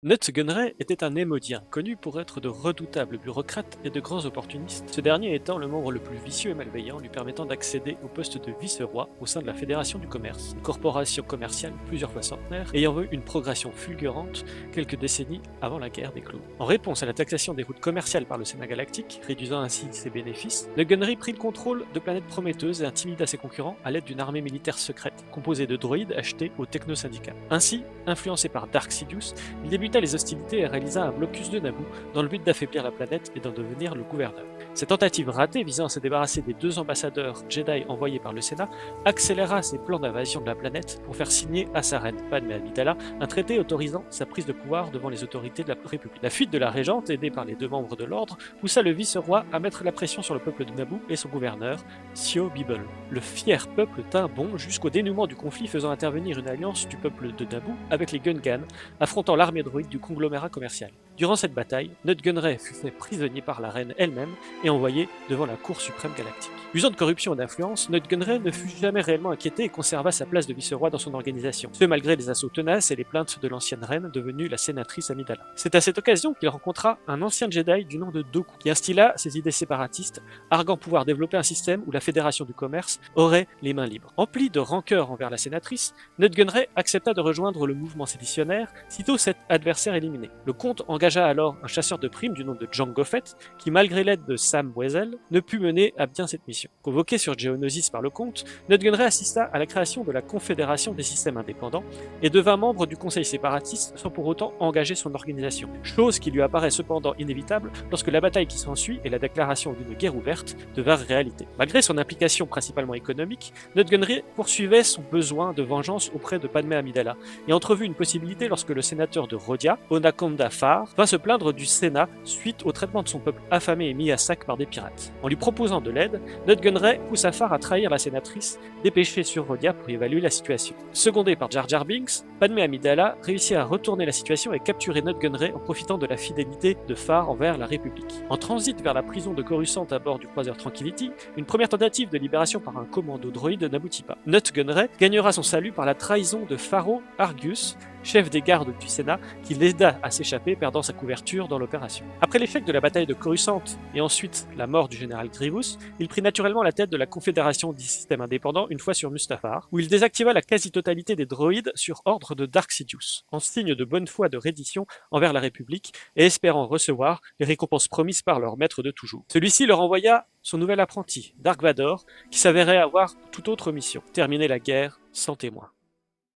Nut Gunray était un Émodien, connu pour être de redoutables bureaucrates et de grands opportunistes, ce dernier étant le membre le plus vicieux et malveillant lui permettant d'accéder au poste de vice-roi au sein de la Fédération du Commerce, une corporation commerciale plusieurs fois centenaire, ayant eu une progression fulgurante quelques décennies avant la guerre des clous. En réponse à la taxation des routes commerciales par le Sénat galactique, réduisant ainsi ses bénéfices, Nut Gunray prit le contrôle de planètes prometteuses et intimida ses concurrents à l'aide d'une armée militaire secrète, composée de droïdes achetés au Techno-Syndicat. Ainsi, influencé par Dark Sidious, il débuta les hostilités et réalisa un blocus de Naboo dans le but d'affaiblir la planète et d'en devenir le gouverneur. Cette tentative ratée visant à se débarrasser des 2 ambassadeurs Jedi envoyés par le Sénat accéléra ses plans d'invasion de la planète pour faire signer à sa reine Padmé Amidala un traité autorisant sa prise de pouvoir devant les autorités de la République. La fuite de la régente, aidée par les 2 membres de l'ordre, poussa le vice-roi à mettre la pression sur le peuple de Naboo et son gouverneur, Sio Bibble. Le fier peuple tint bon jusqu'au dénouement du conflit, faisant intervenir une alliance du peuple de Naboo avec les Gungans, affrontant l'armée droïde du conglomérat commercial. Durant cette bataille, Nut Gunray fut fait prisonnier par la reine elle-même et envoyé devant la Cour suprême galactique. Usant de corruption et d'influence, Nut Gunray ne fut jamais réellement inquiété et conserva sa place de vice-roi dans son organisation, ce malgré les assauts tenaces et les plaintes de l'ancienne reine devenue la sénatrice Amidala. C'est à cette occasion qu'il rencontra un ancien Jedi du nom de Dooku, qui instilla ses idées séparatistes, arguant pouvoir développer un système où la Fédération du Commerce aurait les mains libres. Empli de rancœur envers la sénatrice, Nut Gunray accepta de rejoindre le mouvement séditionnaire, sitôt cet adversaire éliminé. Le comte engagea alors un chasseur de primes du nom de Jango Fett, qui malgré l'aide de Sam Wesell, ne put mener à bien cette mission. Convoqué sur Geonosis par le comte, Nut Gunray assista à la création de la Confédération des systèmes indépendants et devint membre du conseil séparatiste sans pour autant engager son organisation, chose qui lui apparaît cependant inévitable lorsque la bataille qui s'ensuit et la déclaration d'une guerre ouverte devinrent réalité. Malgré son implication principalement économique, Nut Gunray poursuivait son besoin de vengeance auprès de Padmé Amidala et entrevut une possibilité lorsque le sénateur de Rodia, Onaconda Farr, vint se plaindre du Sénat suite au traitement de son peuple affamé et mis à sac par des pirates. En lui proposant de l'aide, Nut Gunray poussa Farr à trahir la sénatrice, dépêchée sur Rodia pour évaluer la situation. Secondé par Jar Jar Binks, Padmé Amidala réussit à retourner la situation et capturer Nut Gunray en profitant de la fidélité de Farr envers la République. En transit vers la prison de Coruscant à bord du croiseur Tranquility, une première tentative de libération par un commando droïde n'aboutit pas. Nut Gunray gagnera son salut par la trahison de Pharaoh Argus, chef des gardes du Sénat, qui l'aida à s'échapper, perdant sa couverture dans l'opération. Après l'échec de la bataille de Coruscant et ensuite la mort du général Grievous, il prit naturellement la tête de la Confédération des systèmes indépendants une fois sur Mustafar, où il désactiva la quasi-totalité des droïdes sur ordre de Dark Sidious, en signe de bonne foi de reddition envers la République et espérant recevoir les récompenses promises par leur maître de toujours. Celui-ci leur envoya son nouvel apprenti, Dark Vador, qui s'avérait avoir toute autre mission, terminer la guerre sans témoin.